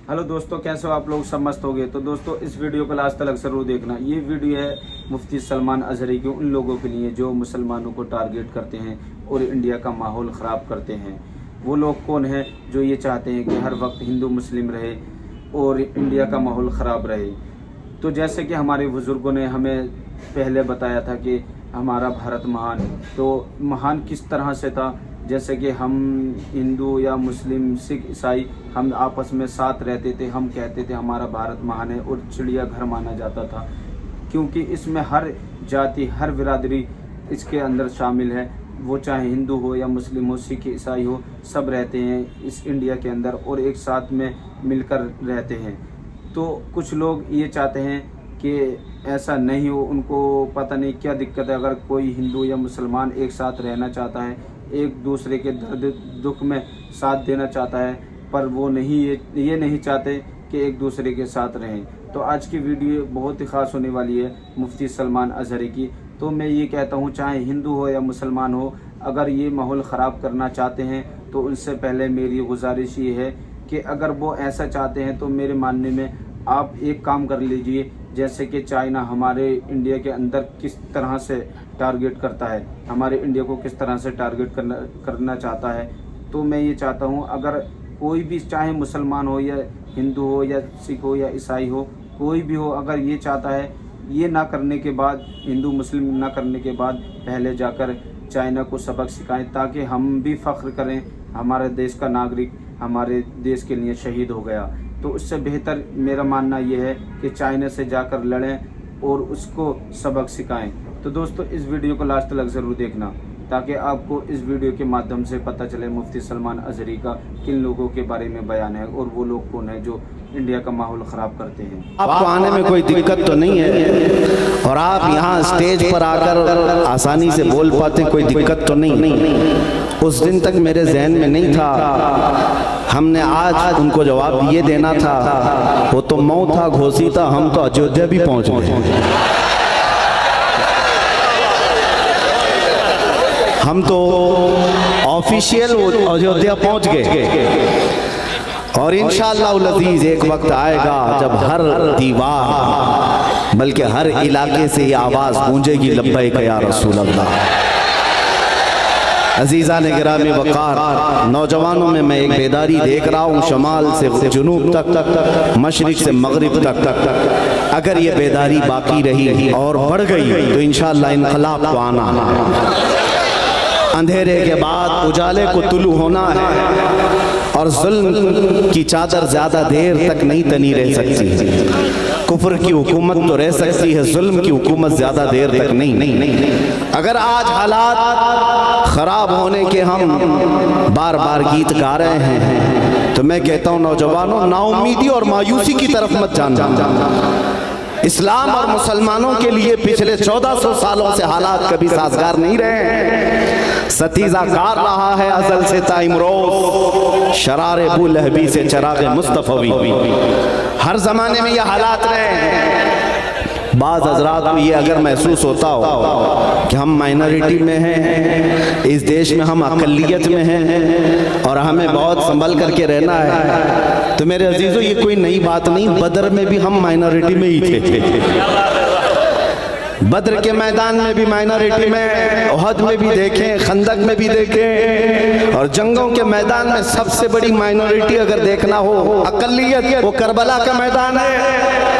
Hello दोस्तों, कैसे हो आप लोग? सब मस्त हो गए? तो दोस्तों इस वीडियो को लास्ट तक जरूर देखना। ये वीडियो है मुफ्ती सलमान अजहरी के उन लोगों के लिए जो मुसलमानों को टारगेट करते हैं और इंडिया का माहौल ख़राब करते हैं। वो लोग कौन हैं जो ये चाहते हैं कि हर वक्त हिंदू मुस्लिम रहे और इंडिया का माहौल ख़राब रहे। तो जैसे कि हमारे बुज़ुर्गों ने हमें पहले बताया था कि हमारा भारत महान, तो महान किस तरह से था। जैसे कि हम हिंदू या मुस्लिम सिख ईसाई हम आपस में साथ रहते थे। हम कहते थे हमारा भारत महान है और चिड़ियाघर माना जाता था, क्योंकि इसमें हर जाति हर बिरादरी इसके अंदर शामिल है। वो चाहे हिंदू हो या मुस्लिम हो, सिख ईसाई हो, सब रहते हैं इस इंडिया के अंदर और एक साथ में मिलकर रहते हैं। तो कुछ लोग ये चाहते हैं कि ऐसा नहीं हो। उनको पता नहीं क्या दिक्कत है। अगर कोई हिंदू या मुसलमान एक साथ रहना चाहता है, एक दूसरे के दर्द दुख में साथ देना चाहता है, पर वो नहीं ये नहीं चाहते कि एक दूसरे के साथ रहें। तो आज की वीडियो बहुत ही ख़ास होने वाली है मुफ्ती सलमान अजहरी की। तो मैं ये कहता हूँ, चाहे हिंदू हो या मुसलमान हो, अगर ये माहौल ख़राब करना चाहते हैं तो उनसे पहले मेरी गुजारिश ये है कि अगर वो ऐसा चाहते हैं तो मेरे मानने में आप एक काम कर लीजिए। जैसे कि चाइना हमारे इंडिया के अंदर किस तरह से टारगेट करता है, हमारे इंडिया को किस तरह से टारगेट करना चाहता है। तो मैं ये चाहता हूँ, अगर कोई भी चाहे मुसलमान हो या हिंदू हो या सिख हो या ईसाई हो, कोई भी हो, अगर ये चाहता है, ये ना करने के बाद, हिंदू मुस्लिम ना करने के बाद पहले जाकर चाइना को सबक सिखाएं, ताकि हम भी फ़ख्र करें हमारे देश का नागरिक हमारे देश के लिए शहीद हो गया। तो उससे बेहतर मेरा मानना ये है कि चाइना से जाकर लड़ें और उसको सबक सिखाएं। तो दोस्तों इस वीडियो को लास्ट तक ज़रूर देखना, ताकि आपको इस वीडियो के माध्यम से पता चले मुफ्ती सलमान अजहरी का किन लोगों के बारे में बयान है और वो लोग कौन है जो इंडिया का माहौल ख़राब करते हैं। आपको आने में कोई दिक्कत तो नहीं है और आप यहाँ स्टेज पर आकर आसानी से बोल पाते, कोई दिक्कत तो नहीं। उस दिन तक मेरे जहन में नहीं था। हमने आज उनको जवाब ये देना था। वो तो मौत था घोषित था, हम तो अयोध्या भी पहुँच गए। हम तो ऑफिशियल अयोध्या पहुँच गए और इंशाअल्लाह अज़ीज़ एक वक्त आएगा जब हर दीवार बल्कि हर इलाके से ये आवाज़ गूंजेगी, लब्बैक या रसूल अल्लाह। अजीज़ा ने गिरामी वक़ार, नौजवानों में मैं एक बेदारी देख रहा हूँ, शमाल से जुनूब तक, मशरिक से मगरिब तक। अगर ये बेदारी बाकी रही और बढ़ गई तो इंशाअल्लाह इनक़लाब को आना है। अंधेरे के बाद उजाले को तुलू होना है और जुल्म की चादर ज्यादा देर तक नहीं तनी रह सकती। कुफ्र की हुकूमत तो रह सकती है, जुल्म की हुकूमत ज्यादा देर तक नहीं। अगर आज हालात खराब होने के हम बार बार गीत गा रहे हैं तो मैं कहता हूँ नौजवानों, नाउमीदी और मायूसी की तरफ मत जाना। इस्लाम और मुसलमानों के लिए पिछले 1400 सालों से हालात कभी साजगार नहीं रहे। सतीजा कार रहा है अजल से ताइमरोज, शरारे अबू लहबी से चराग मुस्तफ़वी। हर जमाने में ये हालात रहे। बाज़ हज़रात को ये अगर महसूस होता हो कि हम माइनॉरिटी में हैं, इस देश में हम अक़लियत में हैं और हमें बहुत संभल करके रहना है, तो मेरे अजीज़ों ये कोई नई बात नहीं। बदर में भी हम माइनॉरिटी में ही थे। बद्र के मैदान में भी माइनॉरिटी में, उहद में भी देखें, खंदक में भी देखें, और जंगों के मैदान में सबसे बड़ी माइनॉरिटी अगर देखना हो अक़लियत, वो करबला का मैदान है।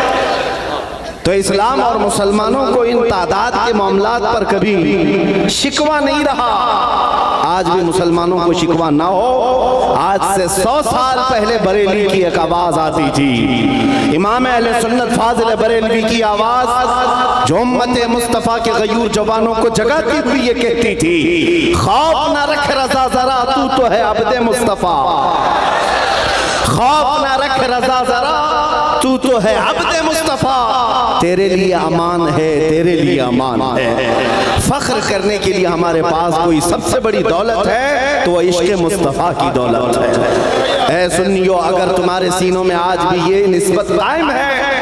तो इस्लाम और मुसलमानों को इन तादाद के मामलात पर कभी शिकवा नहीं रहा। आज भी मुसलमानों को शिकवा ना हो। आज से 100 साल पहले बरेली की एक आवाज आती थी, इमाम अहले सुन्नत फाजिल बरेलवी की आवाज, जो उम्मत मुस्तफ़ा के गयूर जवानों को जगाती हुई ये कहती थी, खौफ ना रख रज़ा ज़रा, तू तो है अब्दे मुस्तफ़ा। खौफ ना रख रज़ा ज़रा, तू तो है अब्दे मुस्तफ़ा। तेरे लिए अमान है, तेरे लिए अमान है। फख्र करने के लिए हमारे पास कोई सबसे बड़ी दौलत है तो वह इश्क़ मुस्तफ़ा की दौलत है। ऐ सुन्नियों, अगर तुम्हारे सीनों में आज भी ये निस्बत कायम है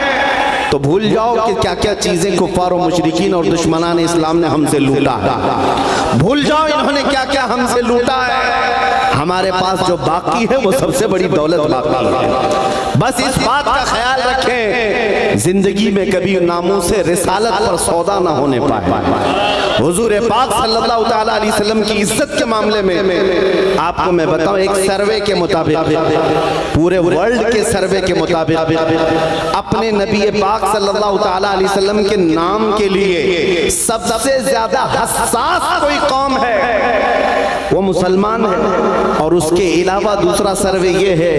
तो भूल जाओ कि क्या क्या चीजें कुफ़ार और मुशरिकीन और दुश्मनान इस्लाम ने हमसे लूटा है। भूल जाओ इन्होंने क्या क्या हमसे लूटा है। हमारे पास जो बाकी है वो सबसे बड़ी दौलत बाकी है। बस इस बात का ख्याल रखें, जिंदगी में कभी नामूसे रिसालत पर सौदा ना होने पाए। हुजूर पाक सल्लल्लाहु तआला अलैहि वसल्लम की इज्जत के मामले में आपको मैं बताऊं, एक सर्वे के मुताबिक, पूरे वर्ल्ड के सर्वे के मुताबिक, अपने नबी पाक सल्लल्लाहु तआला अलैहि वसल्लम के नाम के लिए सबसे ज्यादा हसास कोई कौम है वो मुसलमान है। और उसके अलावा दूसरा सर्वे ये है,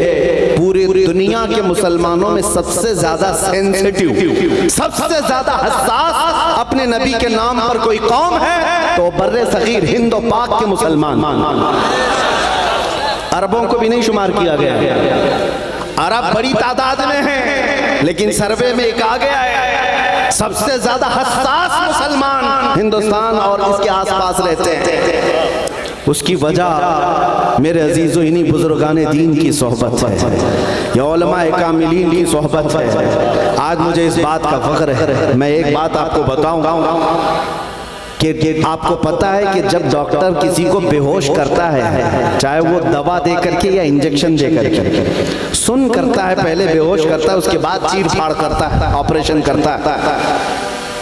पूरी दुनिया के मुसलमानों में सबसे ज्यादा सेंसिटिव, सबसे ज्यादा हसास अपने नबी के नाम पर कोई कौम है तो बर्रे सगीर हिंद और पाक के मुसलमान। अरबों को भी नहीं शुमार किया गया, अरब बड़ी तादाद में हैं, लेकिन सर्वे में एक आ गया है सबसे ज्यादा हसास मुसलमान हिंदुस्तान और इसके आसपास रहते हैं। उसकी वजह मेरे अजीजों इन्हीं बुजुर्गाने दीन की सोहबत है, या उलमाए कामिलीन की सोहबत है। आज मुझे इस बात का फख्र है। मैं एक बात आपको बताऊंगा कि आपको पता है कि जब डॉक्टर किसी को बेहोश करता है, चाहे वो दवा दे करके या इंजेक्शन दे करके, सुन करता है, पहले बेहोश करता है, उसके बाद चीर फाड़ करता है, ऑपरेशन करता है।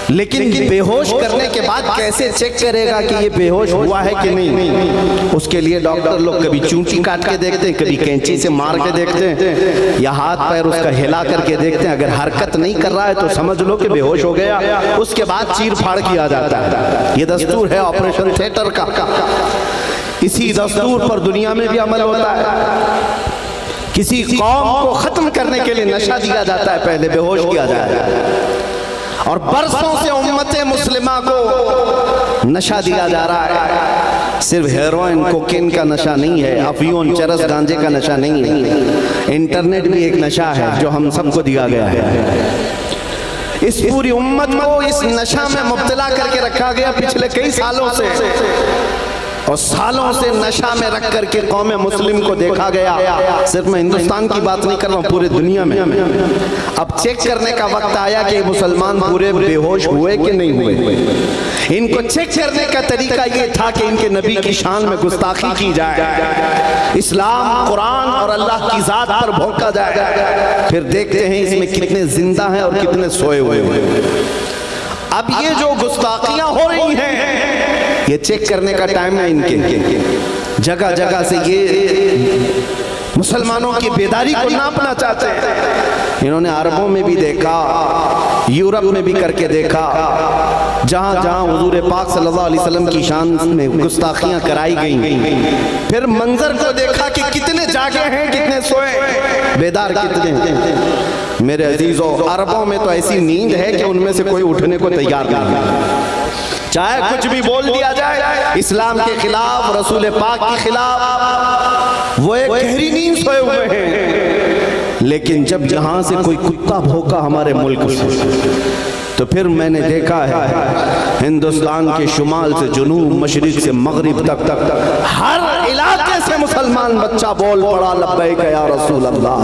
लेकिन बेहोश करने के बाद कैसे चेक करेगा कि ये बेहोश हुआ है कि नहीं? उसके लिए डॉक्टर लोग कभी चूंटी काट के देखते हैं, कभी कैंची से मार के देखते हैं, या हाथ पैर उसका हिला करके देखते हैं। अगर हरकत नहीं कर रहा है तो समझ लो कि बेहोश हो गया। उसके बाद चीर फाड़ किया जाता है। ये दस्तूर है ऑपरेशन थिएटर का। इसी दस्तूर पर दुनिया में भी अमल होता है। किसी कौम को खत्म करने के लिए नशा दिया जाता है, पहले बेहोश किया जाता है, और बरसों से उम्मत मुस्लिमा को नशा दिया जा रहा है। सिर्फ हेरोइन कोकेन का नशा नहीं है, अफीम चरस गांजे का नशा नहीं है, इंटरनेट भी एक नशा है जो हम सबको दिया गया है। इस पूरी उम्मत को इस नशा में मुब्तला करके रखा गया पिछले कई सालों से, और सालों से नशा में रख करके कौम मुस्लिम को देखा गया। सिर्फ मैं हिंदुस्तान की बात नहीं कर रहा हूँ, पूरी दुनिया में। अब चेक करने का वक्त आया कि मुसलमान पूरे बेहोश हुए कि नहीं हुए। इनको चेक करने का तरीका ये था कि इनके नबी की शान में गुस्ताखी की जाए, इस्लाम, कुरान और अल्लाह की जात पर भौंका जाए, फिर देखते हैं इसमें कितने जिंदा हैं और कितने सोए हुए हैं। अब ये जो गुस्ताखियां हो रही हैं, ये चेक करने का टाइम है इनके। जगह जगह से ये मुसलमानों की बेदारी को नापना चाहते हैं। इन्होंने अरबों में भी देखा, यूरोप में भी करके देखा, जहां जहां हुजूर पाक सल्लल्लाहु अलैहि वसल्लम की शान में गुस्ताखियां कराई गई। फिर मंजर को देखा कि कितने जागे हैं, कितने सोए, बेदार कितने हैं। मेरे अजीजों, अरबों में तो ऐसी नींद है कि उनमें से कोई उठने को तैयार नहीं है। चाहे कुछ भी बोल दिया जाए इस्लाम के खिलाफ, रसूल पाक के खिलाफ, वो एक गहरी नींद सोए हुए हैं। लेकिन जब यहां से कोई कुत्ता भौंका हमारे मुल्क से, तो फिर मैंने देखा है हिंदुस्तान के शुमाल से जुनूब, मशरिक से मगरिब तक हर इलाके से मुसलमान बच्चा बोल पड़ा, लब्बैक या रसूल अल्लाह।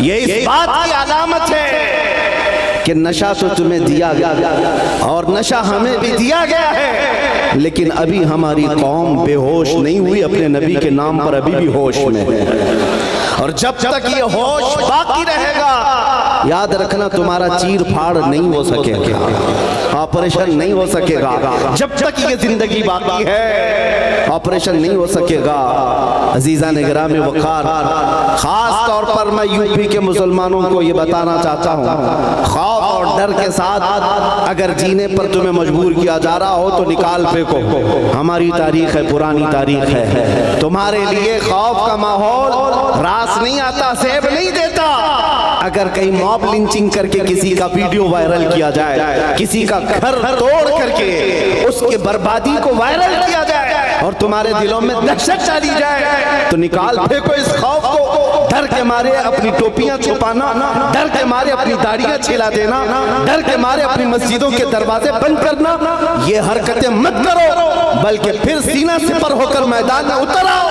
ये इस बात की अलामत है कि नशा तो तुम्हें दिया गया और नशा हमें भी दिया गया है, लेकिन अभी हमारी कौम बेहोश नहीं हुई, अपने नबी के नाम पर अभी भी होश में है। और जब तक ये होश बाकी रहेगा, याद रखना तुम्हारा चीर फाड़ नहीं हो सकेगा, ऑपरेशन नहीं हो सकेगा। जब तक ये जिंदगी बाकी है, ऑपरेशन नहीं हो सकेगा। अजीज़ान गिरामी वक़ार, खास तौर पर मैं यूपी के मुसलमानों को ये बताना चाहता हूँ, खौफ और डर के साथ अगर जीने पर तुम्हें मजबूर किया जा रहा हो तो निकाल फेंको। हमारी तारीख है, पुरानी तारीख है। तुम्हारे लिए खौफ का माहौल रास नहीं आता, सेब नहीं देता। अगर कहीं मॉब लिंचिंग करके किसी का वीडियो वायरल किया जाए, किसी का घर तोड़ करके उसके बर्बादी को वायरल किया जाए और तुम्हारे दिलों में दहशत डाली जाए, तो निकाल फेंको इस खौफ को। डर के मारे अपनी टोपियां छुपाना, डर के मारे अपनी दाढ़ियां छिला देना, डर के मारे अपनी मस्जिदों के दरवाजे बंद करना, ये हरकतें मत करो, बल्कि फिर सीना सिपर होकर मैदान में उतर आओ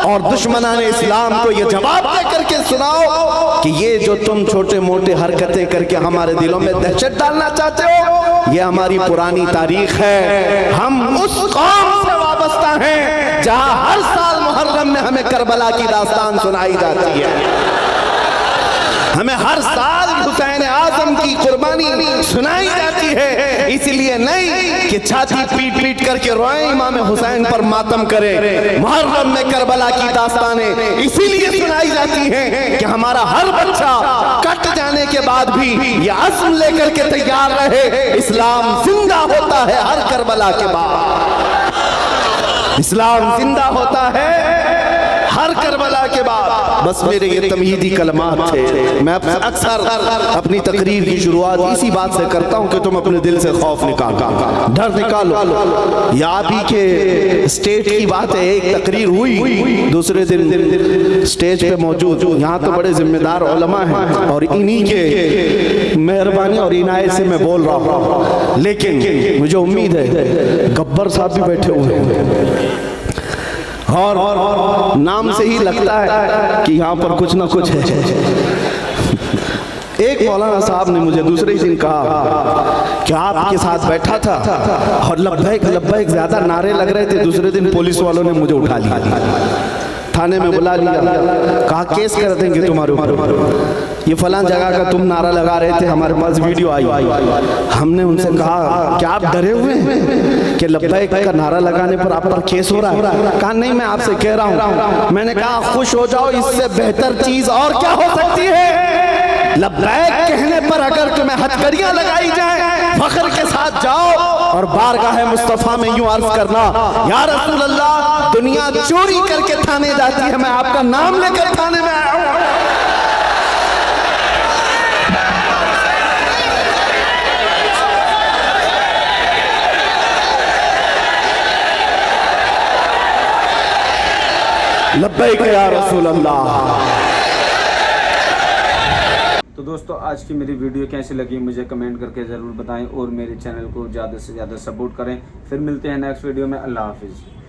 और दुश्मनाने इस्लाम को ये जवाब दे करके सुनाओ कि ये जो तुम छोटे मोटे हरकतें करके हमारे दिलों में दहशत डालना चाहते हो, ये हमारी पुरानी तारीख है। हम उस कौम से वाबस्ता हैं जहां हर साल मुहर्रम में हमें करबला की दास्तान सुनाई जाती है। हमें हर साल हुसैन आजम की कुर्बानी सुनाई जाती है। इसलिए नहीं कि छाती पीट पीट करके रोए, इमाम हुसैन पर मातम करें। मुहर्रम में करबला की दास्तानें इसीलिए सुनाई जाती हैं कि हमारा हर बच्चा कट जाने के बाद भी ये अज़्म लेकर के तैयार रहे, इस्लाम जिंदा होता है हर करबला के बाद। इस्लाम जिंदा होता है हर करबला के बाद। बस मेरे ये तमहीदी कलमात थे। मैं अक्सर अपनी तकरीर की शुरुआत इसी बात से करता हूँ कि तुम अपने दिल से खौफ निकालो, डर निकालो। या आप ही के स्टेज की बात है, एक तकरीर हुई, दूसरे दिन स्टेज पे मौजूद, यहाँ तो बड़े जिम्मेदार उलमा हैं और इन्हीं के मेहरबानी और इनायत से मैं बोल रहा हूँ। लेकिन मुझे उम्मीद है गब्बर साहब भी बैठे हुए हैं और नाम से ही लगता है कि यहाँ पर कुछ ना कुछ है। एक मौलाना साहब ने मुझे दूसरे दिन कहा कि आपके साथ बैठा था और लब्बैक लब्बैक ज्यादा नारे लग रहे थे। दूसरे दिन पुलिस वालों ने मुझे उठा लिया, थाने में बुला लिया, कहा केस कर देंगे तुम्हारे ऊपर, ये फलां जगह का तुम नारा लगा रहे थे, हमारे पास वीडियो आई। हमने उनसे कहा क्या आप डरे हुए हैं कि लब्बैक का नारा लगाने पर आप पर केस हो रहा है? कहा नहीं, मैं आपसे कह रहा हूँ। मैंने कहा खुश हो जाओ, इससे बेहतर चीज और क्या हो सकती है? लब्बैक कहने पर अगर तुम्हें हथकड़ियां लगाई जाए, फख्र के साथ जाओ और बारगाह मुस्तफा में यूं अर्ज करना, या रसूल अल्लाह, दुनिया चोरी करके थाने जाती है, मैं आपका नाम लेकर थाने में आया हूं। लब्बैक या रसूल अल्लाह। तो दोस्तों, आज की मेरी वीडियो कैसी लगी मुझे कमेंट करके ज़रूर बताएं और मेरे चैनल को ज़्यादा से ज़्यादा सपोर्ट करें। फिर मिलते हैं नेक्स्ट वीडियो में। अल्लाह हाफिज़।